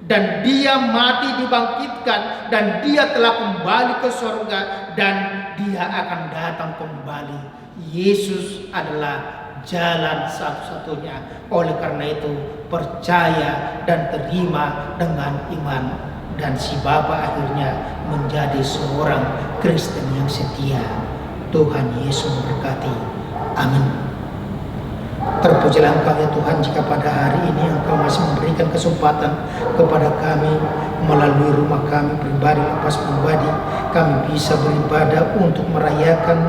[SPEAKER 3] dan Dia mati dibangkitkan, dan Dia telah kembali ke surga, dan Dia akan datang kembali. Yesus adalah jalan satu-satunya. Oleh karena itu, percaya dan terima dengan iman, dan si Bapa akhirnya menjadi seorang Kristen yang setia. Tuhan Yesus memberkati. Amin. Terpujilah Engkau ya Tuhan, jika pada hari ini Engkau masih memberikan kesempatan kepada kami melalui rumah kami pribadi, lepas pribadi, kami bisa beribadah untuk merayakan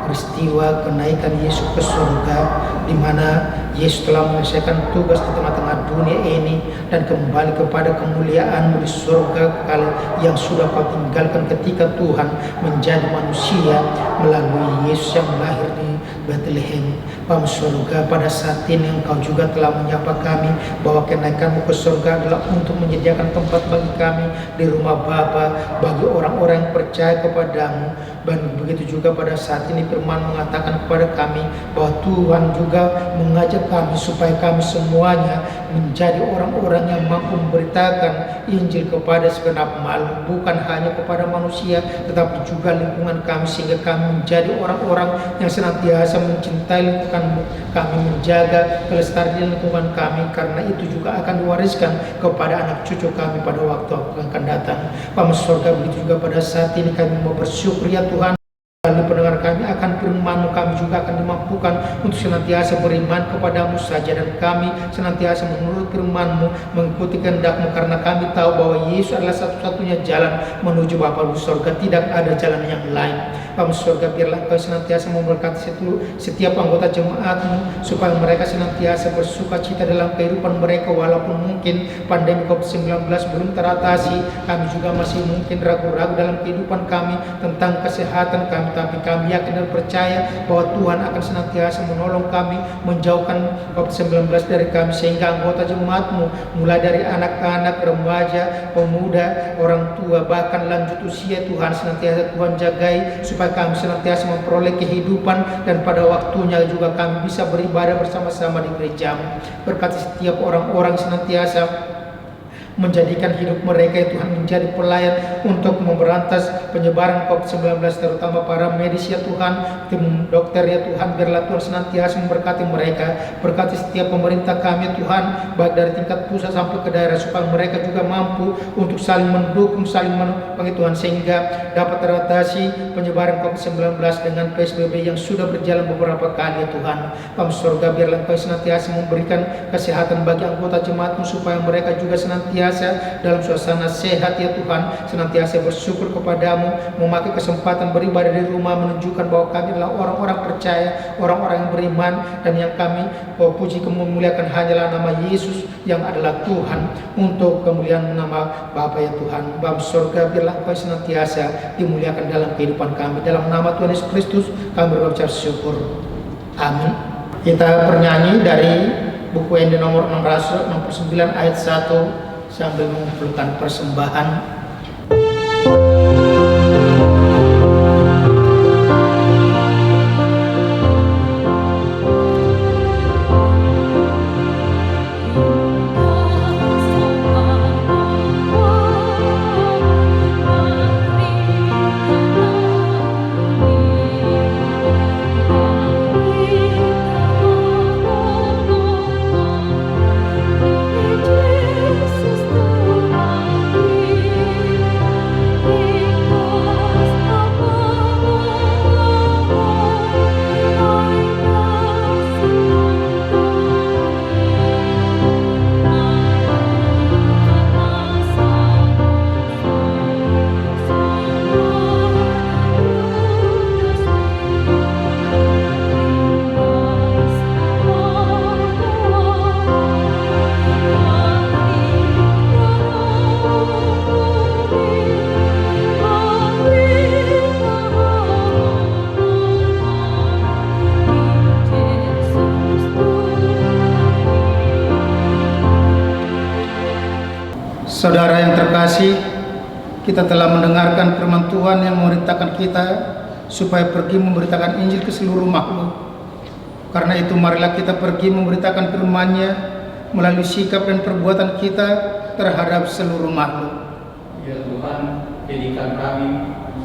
[SPEAKER 3] peristiwa kenaikan Yesus ke surga, di mana Yesus telah menyelesaikan tugas di tengah-tengah dunia ini dan kembali kepada kemuliaan di surga kali yang sudah kau tinggalkan ketika Tuhan menjadi manusia melalui Yesus yang lahir di Bethlehem. Bapa surga, pada saat ini Engkau juga telah menyapa kami bahwa kenaikanmu ke surga adalah untuk menyediakan tempat bagi kami di rumah Bapa, bagi orang-orang yang percaya kepadamu. Dan begitu juga pada saat ini firman mengatakan kepada kami bahwa Tuhan juga mengajak kami supaya kami semuanya menjadi orang-orang yang mampu memberitakan Injil kepada segenap makhluk, bukan hanya kepada manusia tetapi juga lingkungan kami, sehingga kami menjadi orang-orang yang senantiasa mencintai lingkungan kami, menjaga kelestarian lingkungan kami, karena itu juga akan diwariskan kepada anak cucu kami pada waktu yang akan datang. Bapa surga, begitu juga pada saat ini kami mau bersyukur ya Tuhan, melalui pendengar kami akan firman-Mu, kami juga akan dimampukan untuk senantiasa beriman kepadamu saja, dan kami senantiasa menurut firman-Mu, mengikuti kehendak-Mu, karena kami tahu bahwa Yesus adalah satu-satunya jalan menuju Bapa di surga, tidak ada jalan yang lain. Bapa surga, biarlah Engkau senantiasa memberkati setiap anggota jemaat-Mu, supaya mereka senantiasa bersuka cita dalam kehidupan mereka, walaupun mungkin pandemi COVID-19 belum teratasi. Kami juga masih mungkin ragu-ragu dalam kehidupan kami tentang kesehatan kami, tapi kami yakin dan percaya bahwa Tuhan akan senantiasa menolong kami, menjauhkan COVID-19 dari kami, sehingga anggota jemaat-Mu mulai dari anak-anak, remaja, pemuda, orang tua, bahkan lanjut usia, Tuhan senantiasa Tuhan jagai supaya kami senantiasa memperoleh kehidupan, dan pada waktunya juga kami bisa beribadah bersama-sama di gereja-Mu. Berkati setiap orang-orang senantiasa menjadikan hidup mereka ya Tuhan menjadi pelayan untuk memberantas penyebaran COVID-19, terutama para medis ya Tuhan, tim dokter ya Tuhan. Biarlah Tuhan senantiasa memberkati mereka. Berkati setiap pemerintah kami ya Tuhan, baik dari tingkat pusat sampai ke daerah, supaya mereka juga mampu untuk saling mendukung, saling menopang Tuhan, sehingga dapat teratasi penyebaran COVID-19 dengan PSBB yang sudah berjalan beberapa kali ya Tuhan. Bapa surga, biarlah Engkau senantiasa memberikan kesehatan bagi anggota jemaat-Mu, supaya mereka juga senantiasa dalam suasana sehat ya Tuhan, senantiasa bersyukur kepadamu, memakai kesempatan beribadah di rumah, menunjukkan bahwa kami adalah orang-orang percaya, orang-orang yang beriman, dan yang kami puji memuliakan hanyalah nama Yesus yang adalah Tuhan, untuk kemuliaan nama Bapa ya Tuhan. Bapa surga, biarlah Engkau senantiasa dimuliakan dalam kehidupan kami. Dalam nama Tuhan Yesus Kristus kami berucap syukur. Amin. Kita bernyanyi dari buku ND nomor 669 ayat 1 sambil mengumpulkan persembahan. Saudara yang terkasih, kita telah mendengarkan firman Tuhan yang memerintahkan kita supaya pergi memberitakan Injil ke seluruh makhluk. Karena itu marilah kita pergi memberitakan firman-Nya melalui sikap dan perbuatan kita terhadap seluruh makhluk.
[SPEAKER 2] Ya Tuhan, jadikan kami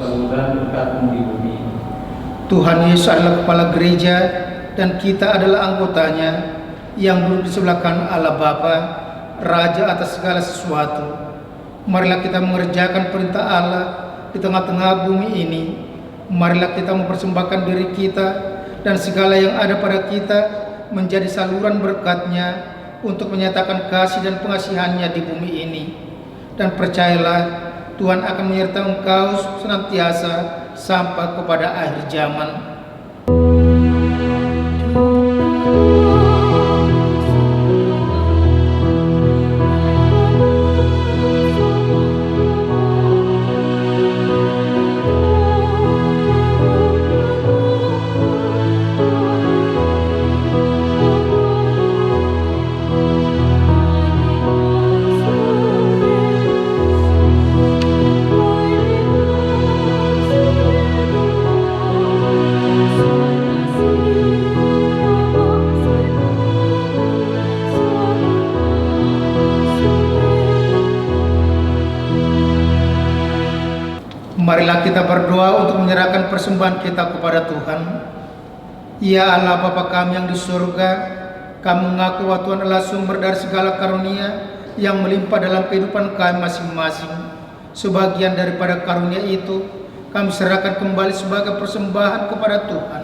[SPEAKER 2] saluran berkat-Mu di bumi.
[SPEAKER 3] Tuhan Yesus adalah kepala gereja dan kita adalah anggotanya yang duduk di sebelah kanan Allah Bapa, Raja atas segala sesuatu. Marilah kita mengerjakan perintah Allah di tengah-tengah bumi ini. Marilah kita mempersembahkan diri kita dan segala yang ada pada kita menjadi saluran berkat-Nya untuk menyatakan kasih dan pengasihan-Nya di bumi ini. Dan percayalah, Tuhan akan menyertai engkau senantiasa sampai kepada akhir zaman. Marilah kita berdoa untuk menyerahkan persembahan kita kepada Tuhan. Ya Allah Bapa kami yang di surga, kami mengaku bahwa Tuhan adalah sumber dari segala karunia yang melimpah dalam kehidupan kami masing-masing. Sebagian daripada karunia itu kami serahkan kembali sebagai persembahan kepada Tuhan.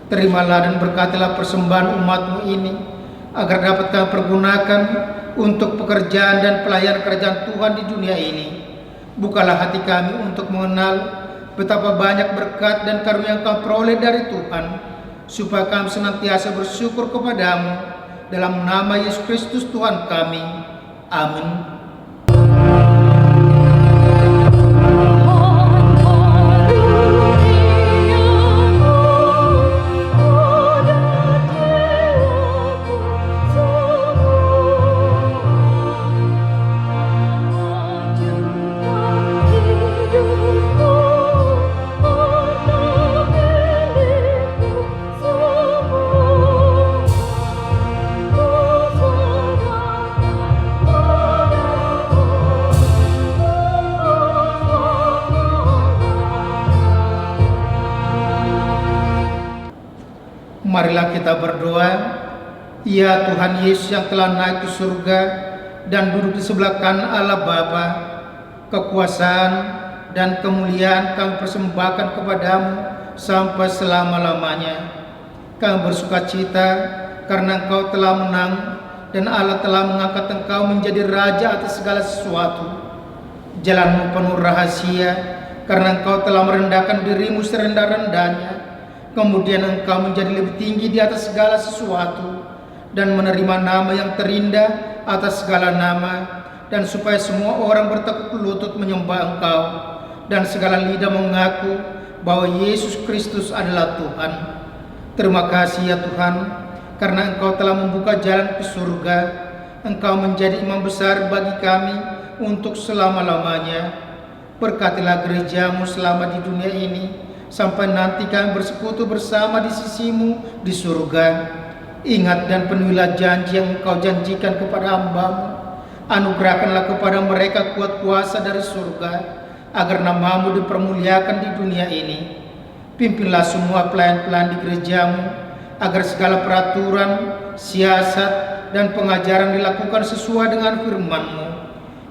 [SPEAKER 3] Terimalah dan berkatilah persembahan umat-Mu ini, agar dapat kami pergunakan untuk pekerjaan dan pelayanan kerajaan Tuhan di dunia ini. Bukalah hati kami untuk mengenal betapa banyak berkat dan karunia yang kami peroleh dari Tuhan, supaya kami senantiasa bersyukur kepada-Mu. Dalam nama Yesus Kristus Tuhan kami. Amin. Marilah kita berdoa. Ya Tuhan Yesus yang telah naik ke surga dan duduk di sebelah kanan Allah Bapa, kekuasaan dan kemuliaan kami persembahkan kepada-Mu sampai selama-lamanya. Kami bersuka cita karena Engkau telah menang dan Allah telah mengangkat Engkau menjadi Raja atas segala sesuatu. Jalan-Mu penuh rahasia karena Engkau telah merendahkan diri-Mu serendah-rendahnya. Kemudian Engkau menjadi lebih tinggi di atas segala sesuatu dan menerima nama yang terindah atas segala nama, dan supaya semua orang bertekuk lutut menyembah Engkau dan segala lidah mengaku bahwa Yesus Kristus adalah Tuhan. Terima kasih ya Tuhan, karena Engkau telah membuka jalan ke surga. Engkau menjadi imam besar bagi kami untuk selama-lamanya. Berkatilah gereja-Mu selama di dunia ini, sampai nanti kami bersekutu bersama di sisi-Mu di surga. Ingat dan penuhilah janji yang Engkau janjikan kepada hamba-Mu. Anugerahkanlah kepada mereka kuat kuasa dari surga, agar nama-Mu dipermuliakan di dunia ini. Pimpinlah semua pelayan-pelayan di gereja-Mu, agar segala peraturan, siasat, dan pengajaran dilakukan sesuai dengan firman-Mu.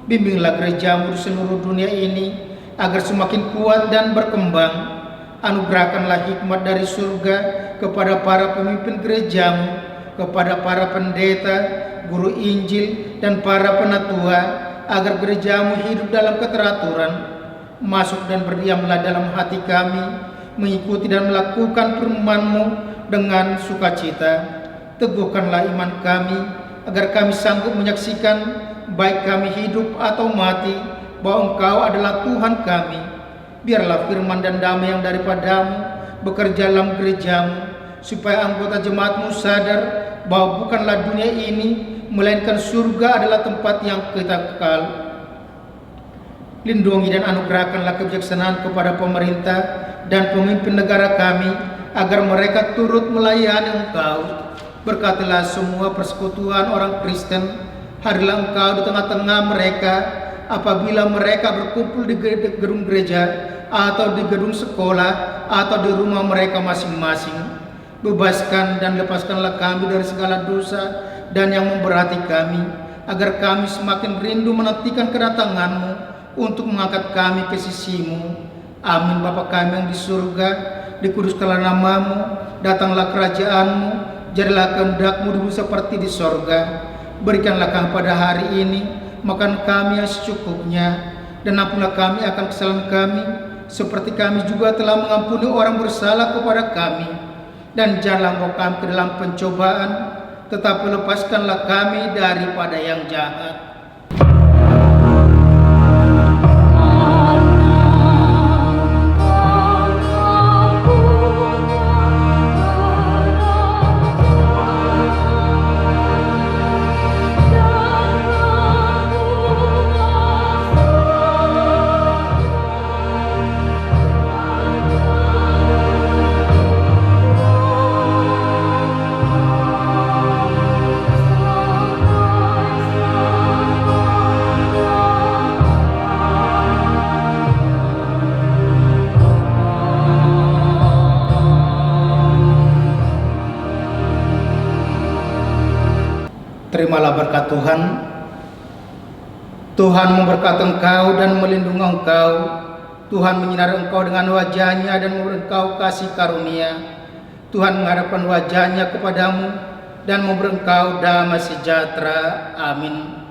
[SPEAKER 3] Bimbinglah gereja-Mu di seluruh dunia ini, agar semakin kuat dan berkembang. Anugerahkanlah hikmat dari surga kepada para pemimpin gereja-Mu, kepada para pendeta, guru Injil, dan para penatua, agar gereja-Mu hidup dalam keteraturan. Masuk dan berdiamlah dalam hati kami, mengikuti dan melakukan firman-Mu dengan sukacita. Teguhkanlah iman kami, agar kami sanggup menyaksikan, baik kami hidup atau mati, bahwa Engkau adalah Tuhan kami. Biarlah firman dan damai yang daripada-Mu bekerja dalam gereja-Mu, supaya anggota jemaat-Mu sadar bahwa bukanlah dunia ini, melainkan surga adalah tempat yang kekal. Lindungi dan anugerahkanlah kebijaksanaan kepada pemerintah dan pemimpin negara kami, agar mereka turut melayani Engkau. Berkatilah semua persekutuan orang Kristen. Hadirlah Engkau di tengah-tengah mereka apabila mereka berkumpul di gedung gereja, atau di gedung sekolah, atau di rumah mereka masing-masing. Bebaskan dan lepaskanlah kami dari segala dosa dan yang memberati kami, agar kami semakin rindu menantikan kedatangan-Mu untuk mengangkat kami ke sisi-Mu. Amin. Bapa kami yang di surga, dikuduskanlah nama-Mu, datanglah kerajaan-Mu, jadilah kehendak-Mu dulu seperti di sorga. Berikanlah kami pada hari ini makan kami yang secukupnya, dan ampunilah kami akan kesalahan kami, seperti kami juga telah mengampuni orang bersalah kepada kami. Dan janganlah membawa kami ke dalam pencobaan, tetapi lepaskanlah kami daripada yang jahat. Terimalah berkat Tuhan. Tuhan memberkati engkau dan melindungi engkau. Tuhan menyinari engkau dengan wajah-Nya dan memberi engkau kasih karunia. Tuhan menghadapkan wajah-Nya kepadamu dan memberi engkau damai sejahtera. Amin.